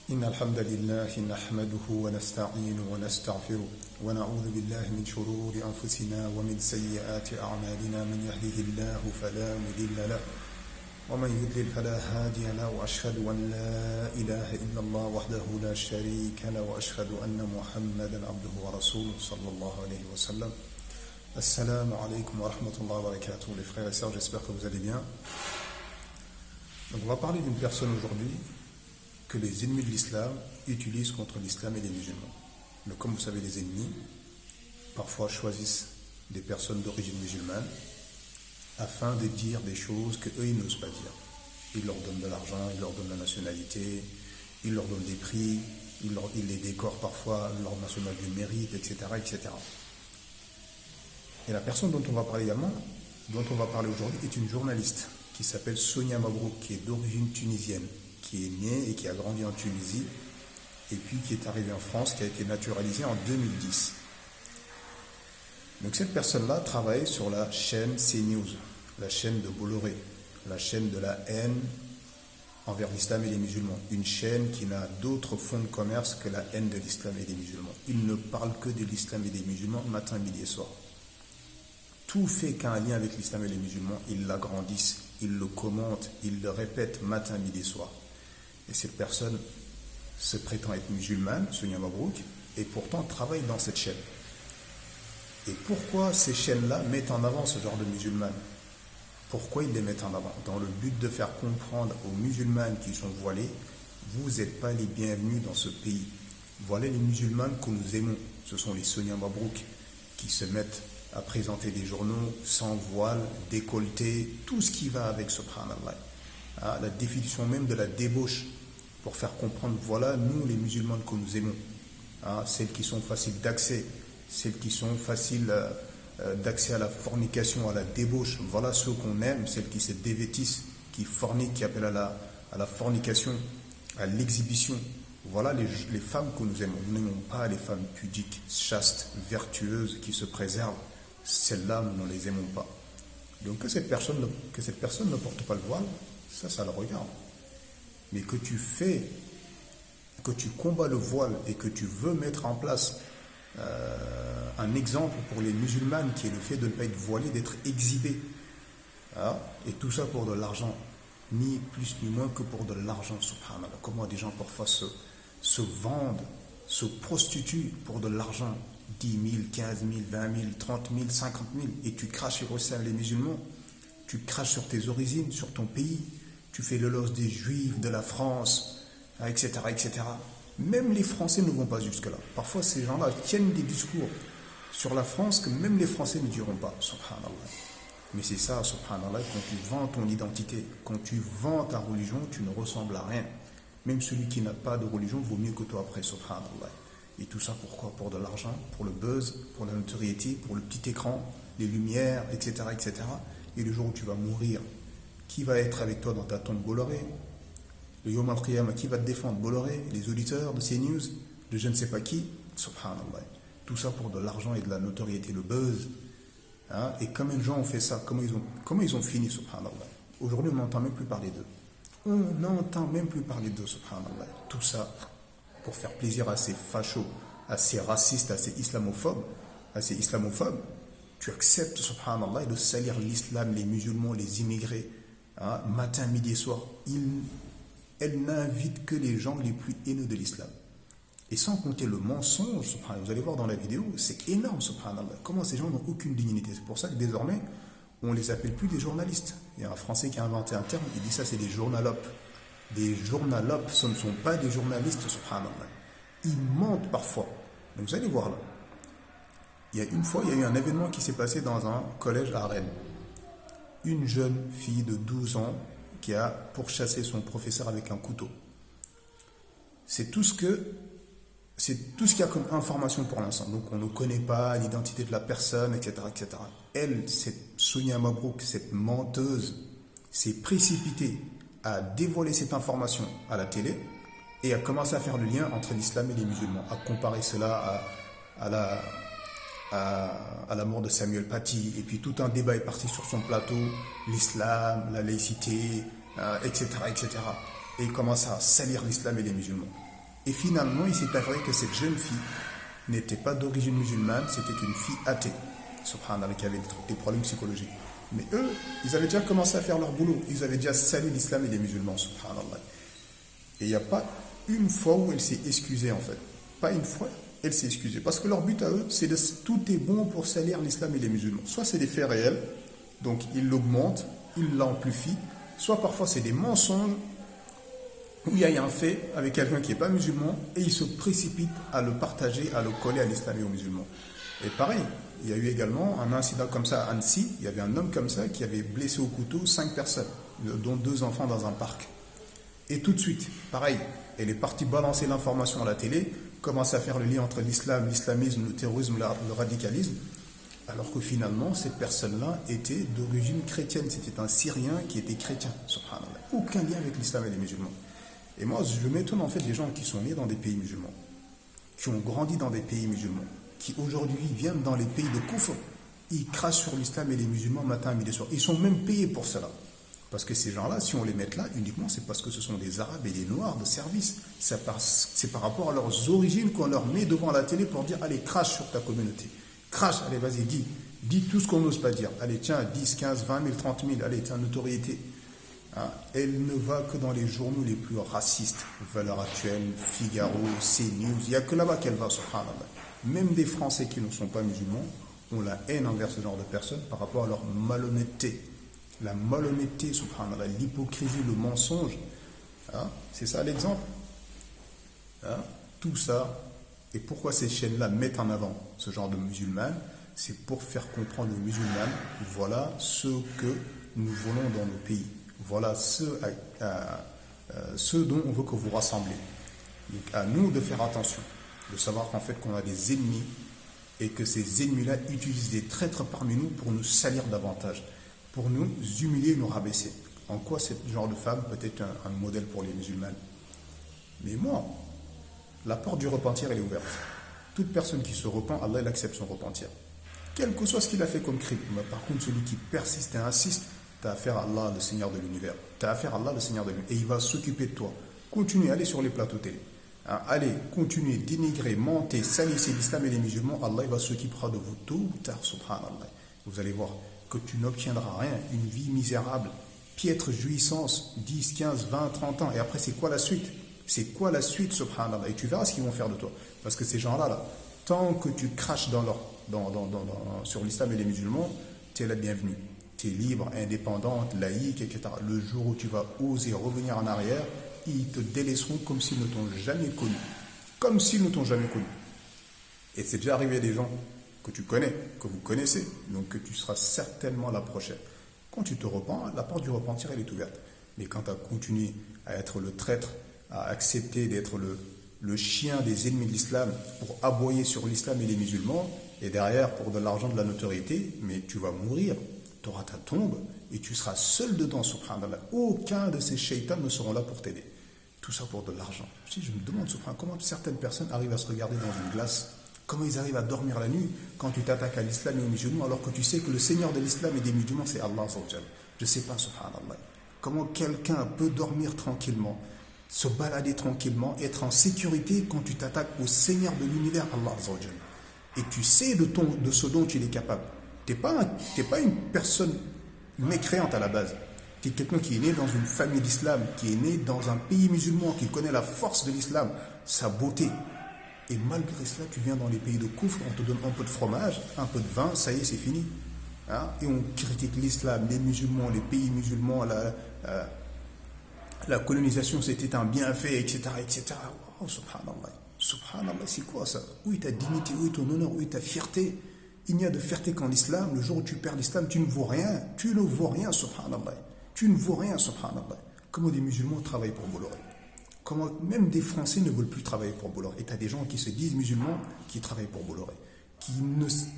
إن الحمد لله نحمده ونستعينه ونستغفره ونعوذ بالله من شرور أنفسنا ومن سيئات أعمالنا من يهده الله فلا مضل له ومن يضلل فلا هادي له وأشهد أن لا إله إلا الله وحده لا شريك له وأشهد أن محمدا عبده ورسوله صلى الله عليه وسلم. Assalamu alaikum wa rahmatullahi wa barakatuh. Les frères et sœurs, j'espère que vous allez bien. Donc on va parler d'une personne aujourd'hui que les ennemis de l'islam utilisent contre l'islam et les musulmans. Mais comme vous savez, les ennemis parfois choisissent des personnes d'origine musulmane afin de dire des choses qu'eux ils n'osent pas dire. Ils leur donnent de l'argent, ils leur donnent la nationalité, ils leur donnent des prix, ils les décorent parfois, leur national du mérite, etc., etc. Et la personne dont on va parler également, dont on va parler aujourd'hui, est une journaliste qui s'appelle Sonia Mabrouk, qui est d'origine tunisienne, qui est née et qui a grandi en Tunisie, et puis qui est arrivée en France, qui a été naturalisée en 2010. Donc cette personne-là travaille sur la chaîne CNews, la chaîne de Bolloré, la chaîne de la haine envers l'islam et les musulmans. Une chaîne qui n'a d'autre fond de commerce que la haine de l'islam et des musulmans. Il ne parle que de l'islam et des musulmans matin, midi et soir. Tout fait qu'un lien avec l'islam et les musulmans, ils l'agrandissent, ils le commentent, ils le répètent matin, midi et soir. Et cette personne se prétend être musulmane, Sonia Mabrouk, et pourtant travaille dans cette chaîne. Et pourquoi ces chaînes-là mettent en avant ce genre de musulmanes? Pourquoi ils les mettent en avant? Dans le but de faire comprendre aux musulmanes qui sont voilées, vous n'êtes pas les bienvenus dans ce pays. Voilà les musulmanes que nous aimons. Ce sont les Sonia Mabrouk qui se mettent à présenter des journaux sans voile, décolleté, tout ce qui va avec, subhanallah. La définition même de la débauche, pour faire comprendre, voilà, nous les musulmans que nous aimons, celles qui sont faciles d'accès, celles qui sont faciles d'accès à la fornication, à la débauche, voilà ceux qu'on aime, celles qui se dévêtissent, qui forniquent, qui appellent à la fornication, à l'exhibition. Voilà les femmes que nous aimons. Nous n'aimons pas les femmes pudiques, chastes, vertueuses, qui se préservent. Celles-là, nous ne les aimons pas. Donc que cette personne ne porte pas le voile, ça le regarde. Mais que tu combats le voile et que tu veux mettre en place un exemple pour les musulmanes qui est le fait de ne pas être voilé, d'être exhibé. Et tout ça pour de l'argent. Ni plus ni moins que pour de l'argent, subhanallah. Comment des gens parfois se vendent, se prostituent pour de l'argent. 10 000, 15 000, 20 000, 30 000, 50 000, et tu craches sur les musulmans, tu craches sur tes origines, sur ton pays, tu fais le loss des juifs, de la France, etc., etc. Même les Français ne vont pas jusque-là. Parfois, ces gens-là tiennent des discours sur la France que même les Français ne diront pas, subhanallah. Mais c'est ça, subhanallah, quand tu vends ton identité, quand tu vends ta religion, tu ne ressembles à rien. Même celui qui n'a pas de religion vaut mieux que toi après, subhanallah. Et tout ça pourquoi? Pour de l'argent, pour le buzz, pour la notoriété, pour le petit écran, les lumières, etc., etc. Et le jour où tu vas mourir, qui va être avec toi dans ta tombe? Bolloré. Le Yom Al-Qiyamah, qui va te défendre? Bolloré. Les auditeurs de CNews, de je ne sais pas qui. Subhanallah. Tout ça pour de l'argent et de la notoriété, le buzz. Et combien de gens ont fait ça? Comment ils ont fini, subhanallah? Aujourd'hui, on n'entend même plus parler d'eux. On n'entend même plus parler d'eux, subhanallah. Tout ça pour faire plaisir à ces fachos, à ces racistes, à ces islamophobes, tu acceptes, subhanallah, de salir l'islam, les musulmans, les immigrés, matin, midi et soir. Elle n'invite que les gens les plus haineux de l'islam. Et sans compter le mensonge, subhanallah, vous allez voir dans la vidéo, c'est énorme, subhanallah. Comment ces gens n'ont aucune dignité. C'est pour ça que désormais, on ne les appelle plus des journalistes. Il y a un Français qui a inventé un terme, il dit ça, c'est des journalopes. Des journalopes, ce ne sont pas des journalistes, subhanallah. Ils mentent parfois. Donc vous allez voir là. Il y a une fois, il y a eu un événement qui s'est passé dans un collège à Rennes. Une jeune fille de 12 ans qui a pourchassé son professeur avec un couteau. C'est tout ce qu'il y a comme information pour l'instant. Donc on ne connaît pas l'identité de la personne, etc., etc. Elle, cette Sonia Mabrouk, cette menteuse, s'est précipitée à dévoiler cette information à la télé et à commencer à faire le lien entre l'islam et les musulmans, à comparer cela à la mort de Samuel Paty, et puis tout un débat est parti sur son plateau, l'islam, la laïcité, etc., etc. Et il commence à salir l'islam et les musulmans. Et finalement, il s'est avéré que cette jeune fille n'était pas d'origine musulmane, c'était une fille athée, subhanallah, qui avait des problèmes psychologiques. Mais eux, ils avaient déjà commencé à faire leur boulot. Ils avaient déjà sali l'islam et les musulmans, subhanallah. Et il n'y a pas une fois où elle s'est excusée, en fait. Pas une fois, elle s'est excusée. Parce que leur but à eux, c'est de tout est bon pour salir l'islam et les musulmans. Soit c'est des faits réels, donc ils l'augmentent, ils l'amplifient. Soit parfois c'est des mensonges, où il y a un fait avec quelqu'un qui n'est pas musulman, et ils se précipitent à le partager, à le coller à l'islam et aux musulmans. Et pareil, il y a eu également un incident comme ça à Annecy. Il y avait un homme comme ça qui avait blessé au couteau 5 personnes, dont 2 enfants dans un parc. Et tout de suite, pareil, elle est partie balancer l'information à la télé, commence à faire le lien entre l'islam, l'islamisme, le terrorisme, le radicalisme, alors que finalement, cette personne-là était d'origine chrétienne. C'était un Syrien qui était chrétien, subhanallah. Aucun lien avec l'islam et les musulmans. Et moi, je m'étonne en fait des gens qui sont nés dans des pays musulmans, qui ont grandi dans des pays musulmans, qui aujourd'hui viennent dans les pays de Kufr, ils crachent sur l'islam et les musulmans matin, midi et soir. Ils sont même payés pour cela. Parce que ces gens-là, si on les met là, uniquement c'est parce que ce sont des Arabes et des Noirs de service. C'est par rapport à leurs origines qu'on leur met devant la télé pour dire, allez, crache sur ta communauté. Crache, allez, vas-y, dis tout ce qu'on n'ose pas dire. Allez, tiens, 10, 15, 20 000, 30 000, allez, tiens, notoriété. Hein, elle ne va que dans les journaux les plus racistes. Valeurs Actuelles, Figaro, CNews. Il n'y a que là-bas qu'elle va, subhanallah. Même des Français qui ne sont pas musulmans ont la haine envers ce genre de personnes par rapport à leur malhonnêteté. La malhonnêteté, subhanallah, l'hypocrisie, le mensonge. Hein, c'est ça l'exemple. Hein, tout ça. Et pourquoi ces chaînes-là mettent en avant ce genre de musulmanes? C'est pour faire comprendre aux musulmanes, voilà ce que nous voulons dans nos pays. Voilà ce dont on veut que vous rassemblez. Donc à nous de faire attention, de savoir qu'en fait qu'on a des ennemis et que ces ennemis-là utilisent des traîtres parmi nous pour nous salir davantage, pour nous humilier, nous rabaisser. En quoi ce genre de femme peut être un modèle pour les musulmanes? Mais moi, la porte du repentir, elle est ouverte. Toute personne qui se repent, Allah il accepte son repentir. Quel que soit ce qu'il a fait comme crime. Mais par contre, celui qui persiste et insiste, tu as affaire à Allah, le Seigneur de l'univers. Tu as affaire à Allah, le Seigneur de l'univers. Et il va s'occuper de toi. Continuez, allez sur les plateaux télé. Hein, allez, continuez, dénigrer, monter, salissez l'islam et les musulmans. Allah il va s'occupera de vous tôt ou tard, subhanallah. Vous allez voir que tu n'obtiendras rien. Une vie misérable, piètre jouissance, 10, 15, 20, 30 ans. Et après, c'est quoi la suite? C'est quoi la suite, subhanallah? Et tu verras ce qu'ils vont faire de toi. Parce que ces gens-là, tant que tu craches sur l'islam et les musulmans, tu es la bienvenue. Tu es libre, indépendante, laïque, etc. Le jour où tu vas oser revenir en arrière, ils te délaisseront comme s'ils ne t'ont jamais connu. Comme s'ils ne t'ont jamais connu. Et c'est déjà arrivé à des gens que tu connais, que vous connaissez, donc que tu seras certainement la prochaine. Quand tu te repens, la porte du repentir, elle est ouverte. Mais quand tu as continué à être le traître, à accepter d'être le chien des ennemis de l'islam pour aboyer sur l'islam et les musulmans, et derrière pour de l'argent, de la notoriété, mais tu vas mourir, tu auras ta tombe, et tu seras seul dedans, subhanallah. Aucun de ces shaitans ne seront là pour t'aider. Tout ça pour de l'argent. Je me demande, subhanallah, comment certaines personnes arrivent à se regarder dans une glace, comment ils arrivent à dormir la nuit quand tu t'attaques à l'islam et aux musulmans, alors que tu sais que le Seigneur de l'islam et des musulmans, c'est Allah. Je ne sais pas, subhanallah. Comment quelqu'un peut dormir tranquillement, se balader tranquillement, être en sécurité quand tu t'attaques au Seigneur de l'univers, Allah. Et tu sais de ce dont il est capable. Tu n'es pas une personne mécréante à la base. Tu es quelqu'un qui est né dans une famille d'islam, qui est né dans un pays musulman, qui connaît la force de l'islam, sa beauté. Et malgré cela, tu viens dans les pays de Koufr, on te donne un peu de fromage, un peu de vin, ça y est, c'est fini. Hein? Et on critique l'islam, les musulmans, les pays musulmans, la colonisation, c'était un bienfait, etc. etc. Oh, subhanallah. Subhanallah, c'est quoi ça? Où est ta dignité, où est ton honneur, où est ta fierté? Il n'y a de fierté qu'en islam. Le jour où tu perds l'islam, tu ne vaux rien. Tu ne vaux rien, subhanallah. Tu ne vaux rien, subhanallah. Comment des musulmans travaillent pour Bolloré? Comment même des Français ne veulent plus travailler pour Bolloré? Et tu as des gens qui se disent musulmans qui travaillent pour Bolloré.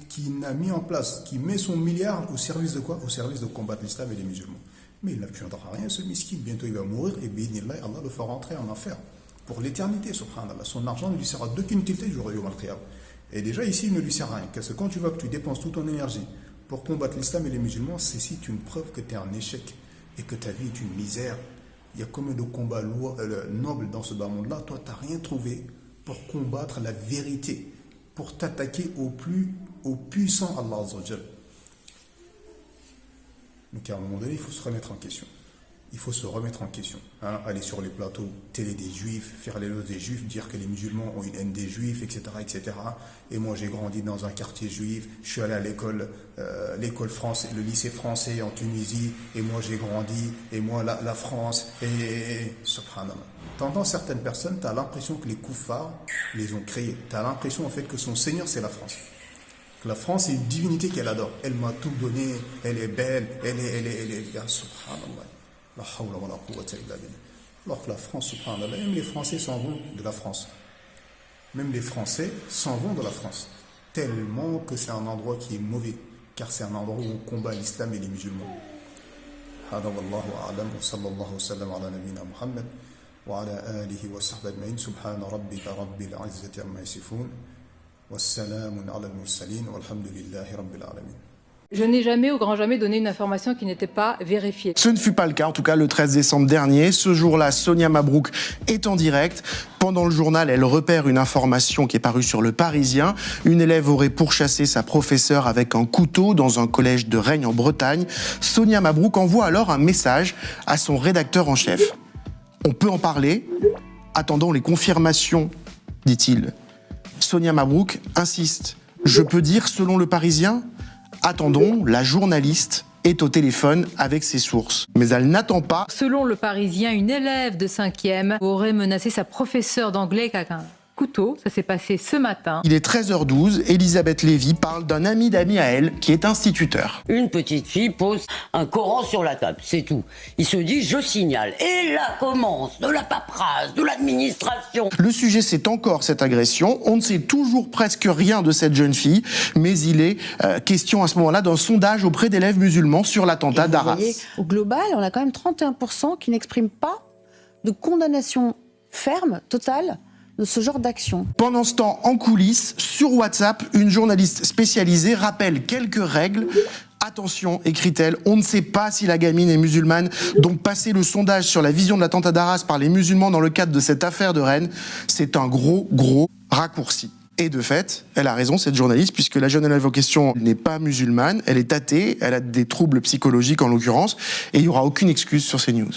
Qui n'a mis en place, qui met son milliard au service de quoi? Au service de combattre l'islam et les musulmans. Mais il n'obtiendra rien, ce miskin. Bientôt il va mourir et bi'idhnillah, Allah le fera rentrer en enfer. Pour l'éternité, subhanallah. Son argent ne lui sera d'aucune utilité, j'aurais eu mal khiyam. Et déjà ici, il ne lui sert à rien. Parce que quand tu vois que tu dépenses toute ton énergie pour combattre l'islam et les musulmans, c'est une preuve que tu es en échec et que ta vie est une misère. Il y a combien de combats nobles dans ce bas monde-là? Toi, tu n'as rien trouvé pour combattre la vérité, pour t'attaquer au puissant Allah Azza wa Jal. Donc à un moment donné, il faut se remettre en question. Il faut se remettre en question. Hein, aller sur les plateaux télé des juifs, faire l'éloge des juifs, dire que les musulmans ont une haine des juifs, etc. etc. Et moi j'ai grandi dans un quartier juif, je suis allé à l'école française, le lycée français en Tunisie, et moi j'ai grandi, et moi la France, et subhanallah. T'entends certaines personnes, tu as l'impression que les koufars les ont créés. Tu as l'impression en fait que son Seigneur c'est la France. La France est une divinité qu'elle adore. Elle m'a tout donné, elle est belle, elle est subhanallah. La hawla wa la quwwata illa billah. Alors que la France, subhanallah, même les Français s'en vont de la France. Même les Français s'en vont de la France. Tellement que c'est un endroit qui est mauvais. Car c'est un endroit où on combat l'islam et les musulmans. Hada wallahu a'lam wa sallallahu wa sallam ala nabina Muhammad wa ala alihi wa sahbihi ajma'in. Subhana rabbika rabbil izzati amma yasifun. Wassalamun ala al-mursalin walhamdulillahi rabbil alamin. Je n'ai jamais, au grand jamais, donné une information qui n'était pas vérifiée. Ce ne fut pas le cas, en tout cas le 13 décembre dernier. Ce jour-là, Sonia Mabrouk est en direct. Pendant le journal, elle repère une information qui est parue sur Le Parisien. Une élève aurait pourchassé sa professeure avec un couteau dans un collège de Règne en Bretagne. Sonia Mabrouk envoie alors un message à son rédacteur en chef. On peut en parler. Attendons les confirmations, dit-il. Sonia Mabrouk insiste. Je peux dire selon Le Parisien ? Attendons, la journaliste est au téléphone avec ses sources. Mais elle n'attend pas. Selon Le Parisien, une élève de 5e aurait menacé sa professeure d'anglais avec un couteau. Ça s'est passé ce matin. Il est 13h12, Elisabeth Lévy parle d'un ami d'amis à elle qui est instituteur. Une petite fille pose un Coran sur la table, c'est tout. Il se dit je signale. Et là commence de la paperasse, de l'administration. Le sujet c'est encore cette agression. On ne sait toujours presque rien de cette jeune fille, mais il est question à ce moment-là d'un sondage auprès d'élèves musulmans sur l'attentat d'Arras. Voyez, au global, on a quand même 31% qui n'expriment pas de condamnation ferme, totale, de ce genre d'action. Pendant ce temps, en coulisses, sur WhatsApp, une journaliste spécialisée rappelle quelques règles. Attention, écrit-elle, on ne sait pas si la gamine est musulmane, donc passer le sondage sur la vision de l'attentat d'Arras par les musulmans dans le cadre de cette affaire de Rennes, c'est un gros raccourci. Et de fait, elle a raison, cette journaliste, puisque la jeune élève en question n'est pas musulmane, elle est athée, elle a des troubles psychologiques en l'occurrence, et il n'y aura aucune excuse sur ces news.